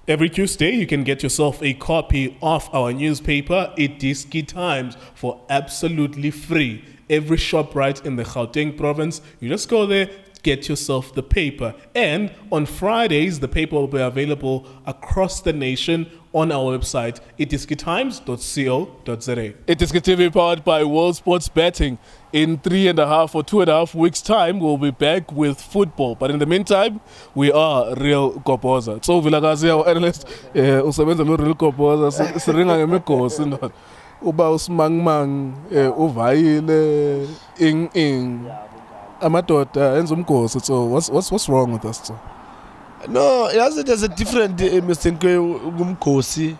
Every Tuesday, you can get yourself a copy of our newspaper, iDiskiTV, for absolutely free. Every shop right in the Gauteng province, you just go there, get yourself the paper. And on Fridays, the paper will be available across the nation on our website, iDiskiTimes.co.za. iDiskiTV powered by World Sports Betting. In 3.5 or 2.5 weeks' time, we'll be back with football. But in the meantime, we are Real Kopoza. Tso Vilakazi, our analyst, usebenza lo Real Kopoza, siringa ngemikhosi ndoda. Uba usimangmang, uvayile, ing. Amadoda enza umkhosi. So what's wrong with us? So? No, there's a different umkhosi,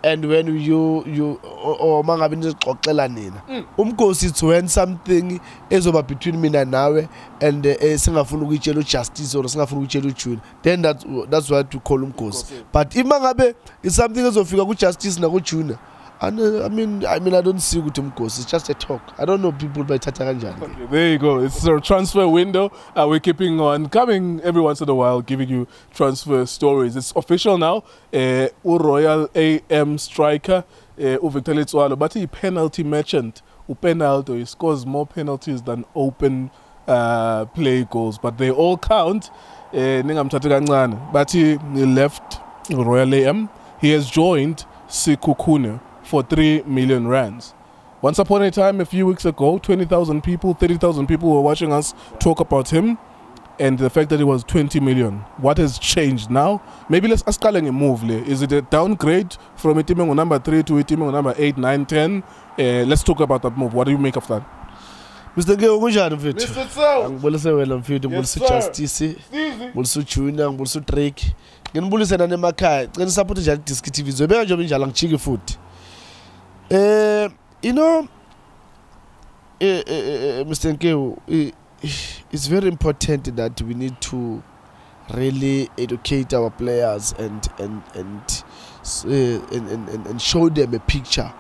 and when you or mangabe nixoxela nina. Umkhosi it's when something is over between mina nawe and singafuna ukutshela justice or singafuna ukutshela uJune. Then that's what we call umkhosi. But if mangabe is something ezofika ku justice na ku June. I mean, I don't see good umkhosi. It's just a talk. I don't know people by Tata Kanjani. Okay, there you go. It's a transfer window. We're keeping on coming every once in a while, giving you transfer stories. It's official now. Royal AM striker, Letsoalo, but he penalty merchant. Penalty, he scores more penalties than open play goals, but they all count. But he left Royal AM. He has joined Sekhukhune for 3 million rands. Once upon a time, a few weeks ago, 20,000 people, 30,000 people were watching us talk about him and the fact that it was 20 million. What has changed now? Maybe let's ask Kaleng a move. Is it a downgrade from a team number 3 to a team number 8, 9, 10? Let's talk about that move. What do you make of that? Mr. Geo, Mr. Tso. Ngibulise wena mfethu, ngibulise Justice, ngibulise Junior, ngibulise Drake. Ngibulise nane emakhaya. Ngicela support njalo iDiskiTV. Zobeka nje njalo ngichike futhi. You know, Mr. Nkeu, it's very important that we need to really educate our players and show them a picture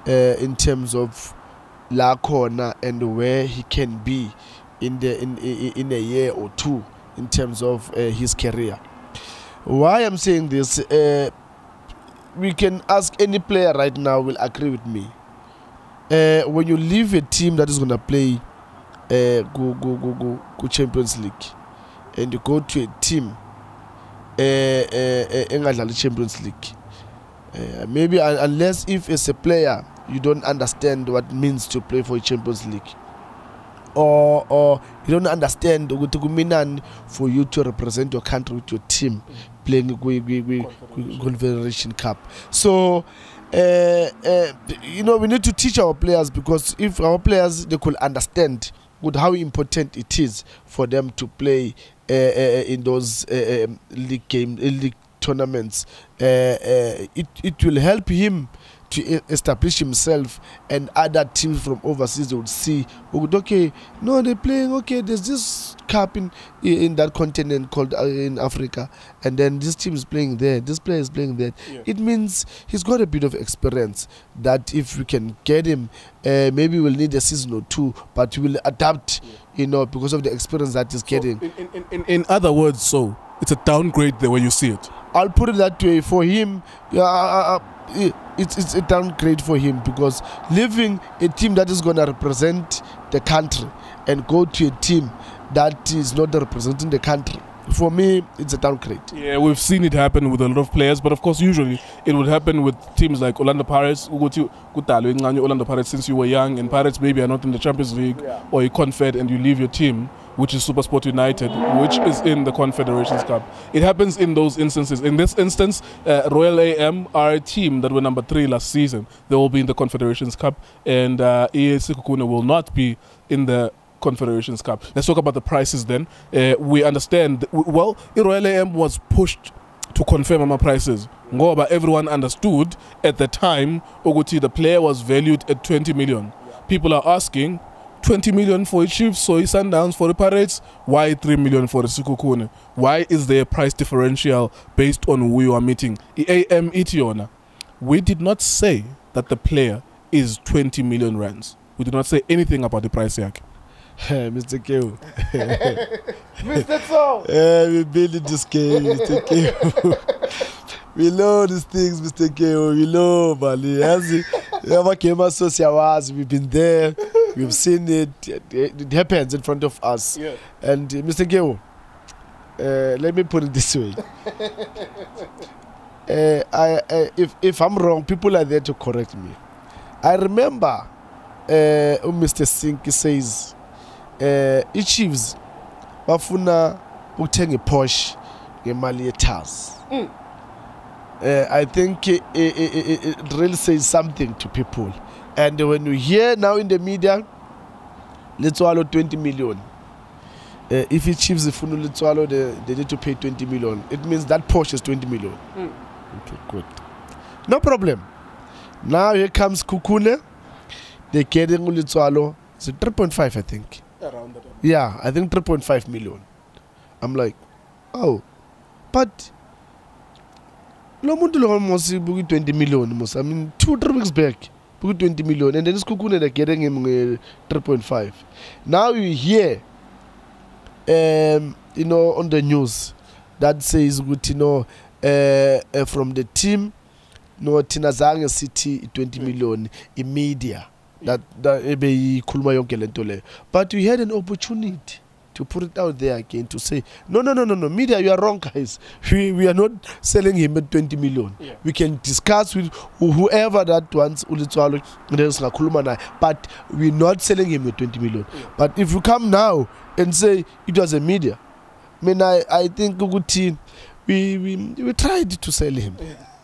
in terms of la corner and where he can be in a year or two in terms of his career. Why I'm saying this, we can ask any player right now will agree with me. When you leave a team that is going to play go Champions League and you go to a team engadlali Champions League, maybe unless if as a player you don't understand what it means to play for a Champions League, or you don't understand for you to represent your country with your team playing Confederation Cup. So you know, we need to teach our players, because if our players they could understand how important it is for them to play in those league tournaments, it will help him to establish himself, and other teams from overseas would see, okay, no, they're playing, okay, there's this cup in that continent called in Africa, and then this team is playing there, this player is playing there. Yeah. It means he's got a bit of experience that if we can get him, maybe we'll need a season or two, but he will adapt, you know, because of the experience that he's getting. In other words, so it's a downgrade the way you see it. I'll put it that way. For him, it's a downgrade for him, because leaving a team that is going to represent the country and go to a team that is not representing the country, for me, it's a downgrade. Yeah, we've seen it happen with a lot of players, but of course, usually it would happen with teams like Orlando Pirates. Orlando Pirates since you were young, and Pirates maybe are not in the Champions League, or you confed and you leave your team, which is SuperSport United, which is in the Confederations Cup. It happens in those instances. In this instance, Royal AM are a team that were number 3 last season. They will be in the Confederations Cup, and Sekhukhune will not be in the Confederations Cup. Let's talk about the prices then. We understand, well, Royal AM was pushed to confirm our prices. Ngoba everyone understood at the time the player was valued at 20 million. People are asking, 20 million for the Chiefs, so he Sundowns for the Pirates. Why 3 million for the Sekhukhune? Why is there a price differential based on who you are meeting? AM Itiona. We did not say that the player is 20 million rands. We did not say anything about the price yak. Mr. Keo. Mr. Tso. We built this game, Mr. Keo. We know these things, Mr. Keo. We know, Bali. We've been there. We've seen it. It happens in front of us. Yeah. And Mr. Keo, let me put it this way. If I'm wrong, people are there to correct me. I remember Mr. Sinki says, Chiefs, bafuna uthenga Porsche ngemali ye-Tars. I think it really says something to people. And when you hear now in the media, Letsoalo 20 million. If it Chiefs the Funu Letsoalo, they need to pay 20 million. It means that Porsche is 20 million. Okay, good. No problem. Now here comes Sekhukhune. They're getting Letsoalo. It's 3.5, I think. Around that. Yeah, I think 3.5 million. I'm like, oh, but lo muntu lo almost 20 million. I mean, 2-3 weeks back, 20 million, and then Sekhukhune they're getting him 3.5. Now you hear, you know, on the news that says, you know, from the team, no Tinazanga City 20 million in media. That but we had an opportunity to put it out there again to say no, media, you are wrong, guys. We are not selling him at 20 million. Yeah. We can discuss with whoever that wants Letsoalo, but we're not selling him at 20 million. Yeah. But if you come now and say it was a media, I mean, I think we tried to sell him.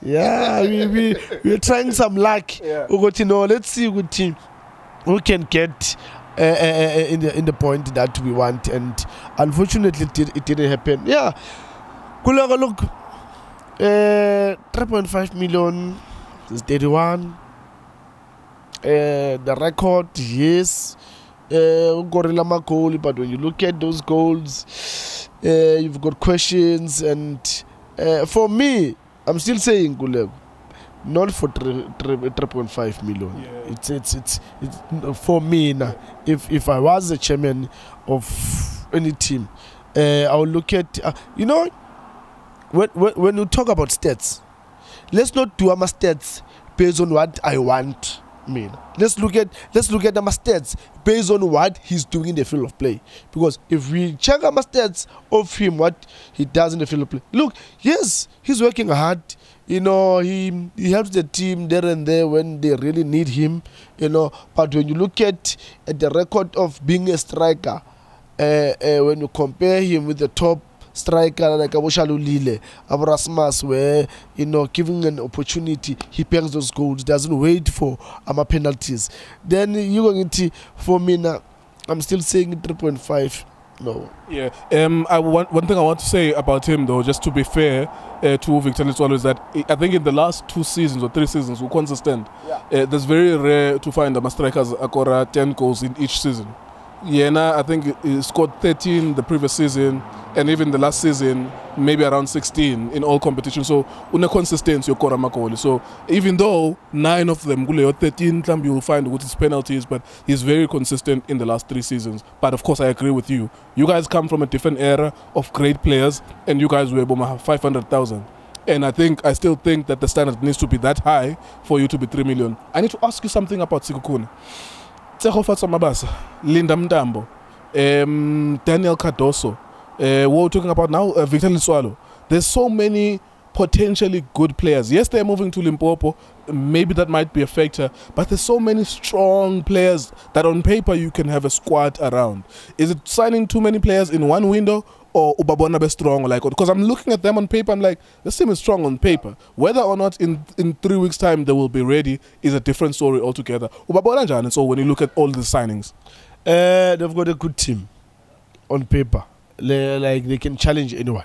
Yeah, we're trying some luck. Yeah. You know, let's see what team we can get in the point that we want, and unfortunately it didn't happen. Yeah, look, 3.5 million is 31. The record, yes, Gorilla goal, but when you look at those goals, you've got questions, and for me, I'm still saying Guleb, not for 3.5 million. Yeah. It's for me now. If I was the chairman of any team, I would look at you know, when you talk about stats, let's not do our stats based on what I want. Let's look at our stats based on what he's doing in the field of play. Because if we check our stats of him, what he does in the field of play, look, yes, he's working hard. You know, he helps the team there and there when they really need him. You know, but when you look at the record of being a striker, when you compare him with the top striker like Aboshalulile, Abrasmas, where, you know, giving an opportunity, he bangs those goals, doesn't wait for penalties. Then you're going to, for me now, I'm still saying 3.5. No. Yeah. One thing I want to say about him, though, just to be fair to Victor Letsoalo, is that I think in the last 2 seasons or 3 seasons, we're consistent. Yeah. That's very rare to find a strikers acora 10 goals in each season. Yena, I think he scored 13 the previous season, and even the last season, maybe around 16 in all competitions. So, una consistency yokora makoli. So, even though 9 of them, 13, you will find what his penalties, but he's very consistent in the last 3 seasons. But of course, I agree with you. You guys come from a different era of great players, and you guys were 500,000. And I still think that the standard needs to be that high for you to be 3 million. I need to ask you something about Sekhukhune. Mabasa, Linda Mtambo, Daniel Cardoso, what we're talking about now, Victor Letsoalo. There's so many potentially good players. Yes, they're moving to Limpopo. Maybe that might be a factor. But there's so many strong players that on paper you can have a squad around. Is it signing too many players in one window? Or Ubabona be strong, like, because I'm looking at them on paper, I'm like, this team is strong on paper. Whether or not in 3 weeks' time they will be ready is a different story altogether. Ubabona njani, so when you look at all the signings, they've got a good team on paper. Like they can challenge anyone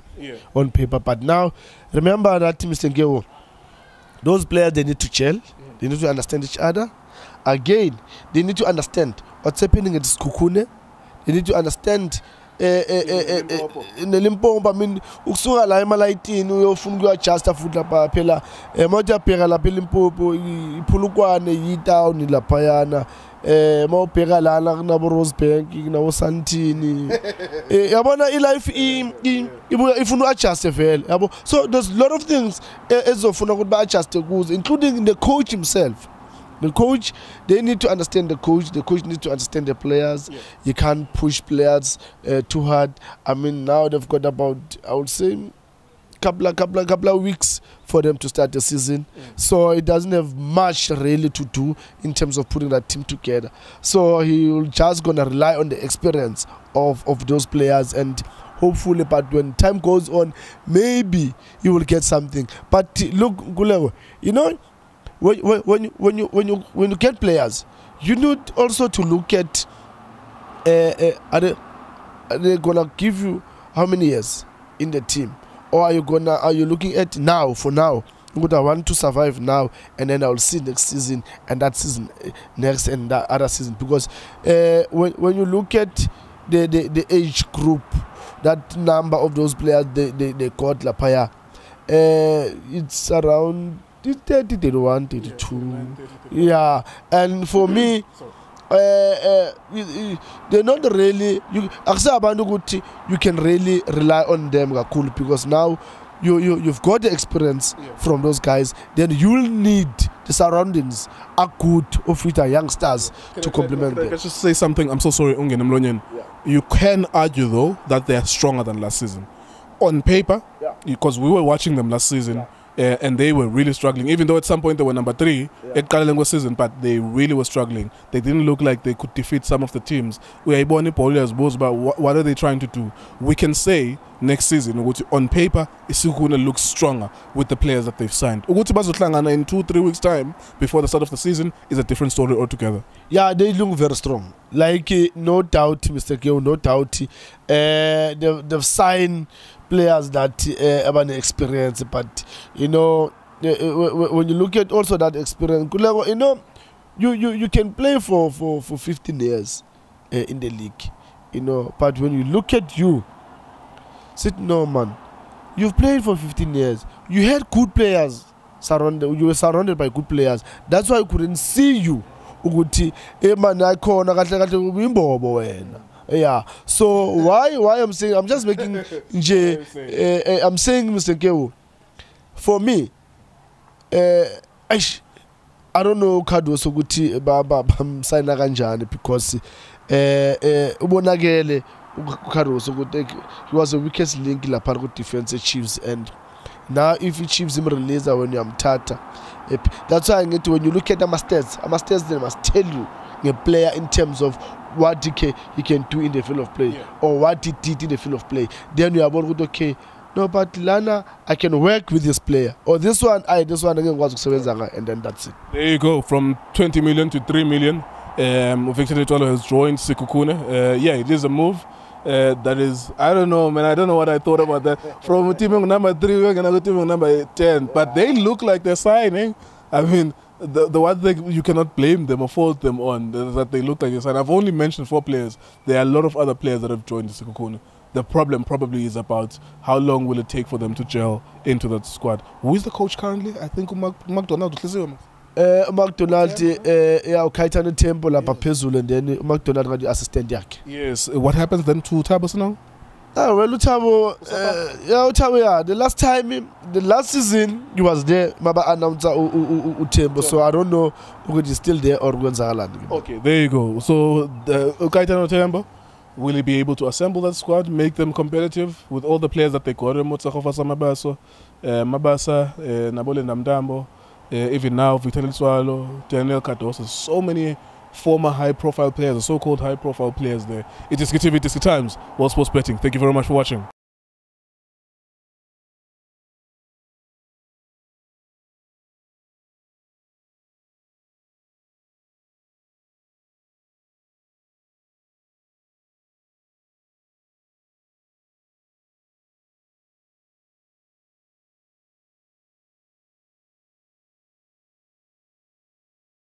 on paper. But now, remember that Mr. Ngeo, those players, they need to gel. They need to understand each other. Again, they need to understand what's happening at Sekhukhune. They need to understand. In Limpopo, I mean, ukusuka la emalayitini uyofuna ukuadjusta futhi lapha phela mawuthi uyabheka lapha eLimpopo iphulukwane yi-town laphayana mawubheka lana kunabo Rosebank kunabo Santini yabona ilife ibuya ifuna adjust vele yabo. So there's a lot of things ezofuna ukuthi ba adjust kuzo, including the coach himself. The coach, they need to understand the coach. The coach needs to understand the players. Yeah. You can't push players too hard. I mean, now they've got about, I would say, couple of weeks for them to start the season. Yeah. So it doesn't have much really to do in terms of putting that team together. So he'll just gonna rely on the experience of those players, and hopefully, but when time goes on, maybe he will get something. But look, Gulewo, you know, when you get players, you need also to look at are they gonna give you how many years in the team, or are you looking at now for now? Would I want to survive now, and then I'll see next season and that season next and that other season? Because when you look at the age group, that number of those players they got Lapaya, it's around 30, 31, 32. Yeah, and for me, they're not really. You can really rely on them, because now you've got the experience from those guys. Then you'll need the surroundings are good of with our youngsters to complement them. Can I just say something? I'm so sorry, Ungen Mlonyen. You can argue though that they are stronger than last season on paper, because we were watching them last season. Yeah. And they were really struggling, even though at some point they were number 3 at Kalalengwa season, but they really were struggling. They didn't look like they could defeat some of the teams. What are they trying to do? We can say next season, on paper, Sekhukhune looks stronger with the players that they've signed. In 2-3 weeks' time, before the start of the season, is a different story altogether. Yeah, they look very strong. Like, no doubt, Mr. Keo, no doubt. They've signed players that have an experience, but you know, when you look at also that experience, you know, you can play for 15 years in the league, you know, but when you look at you, no man, you've played for 15 years, you had good players surrounded, you were surrounded by good players. That's why I couldn't see you. Yeah. So why I'm saying, I'm just making I'm saying, Mr. Keo, for me, I don't know Kadu Soguti Baba Saina Ganjani, because Ubonagele Kadu Soguti, he was the weakest link in La Pargo defense Chiefs, and now if he Chiefs him release when you're Tata. That's why I get to, when you look at the masters they must tell you a player in terms of what he can do in the field of play, or what he did in the field of play. Then you are about, okay, no, but Lana, I can work with this player, or this one again was 7 Zanga, and then that's it. There you go, from 20 million to 3 million. Victor Letsoalo has joined Sekhukhune. Yeah, it is a move. That is, I don't know, man. I don't know what I thought about that. From team number 3, we're gonna go to team number 10, but they look like they're signing. I mean, the one thing you cannot blame them or fault them on is that they look like this. And I've only mentioned 4 players. There are a lot of other players that have joined the Sekhukhune. The problem probably is about how long will it take for them to gel into that squad. Who is the coach currently? I think McDonald. McDonald, Kaitani Temple, and then McDonald the assistant. Yes. What happens then to Tabas now? Well, Utabo, the last season he was there. Maba announced Utembo, so I don't know if he's still there or Gonzagaland. Okay, there you go. So the Kaitano Tembo, will he be able to assemble that squad, make them competitive with all the players that they got? Mabasa, Nabole Namdambo, even now Victor Letsoalo, Daniel Cardoso, so many former high-profile players, so-called high-profile players there. It is iDiskiTV, Times, World Sports Betting. Thank you very much for watching.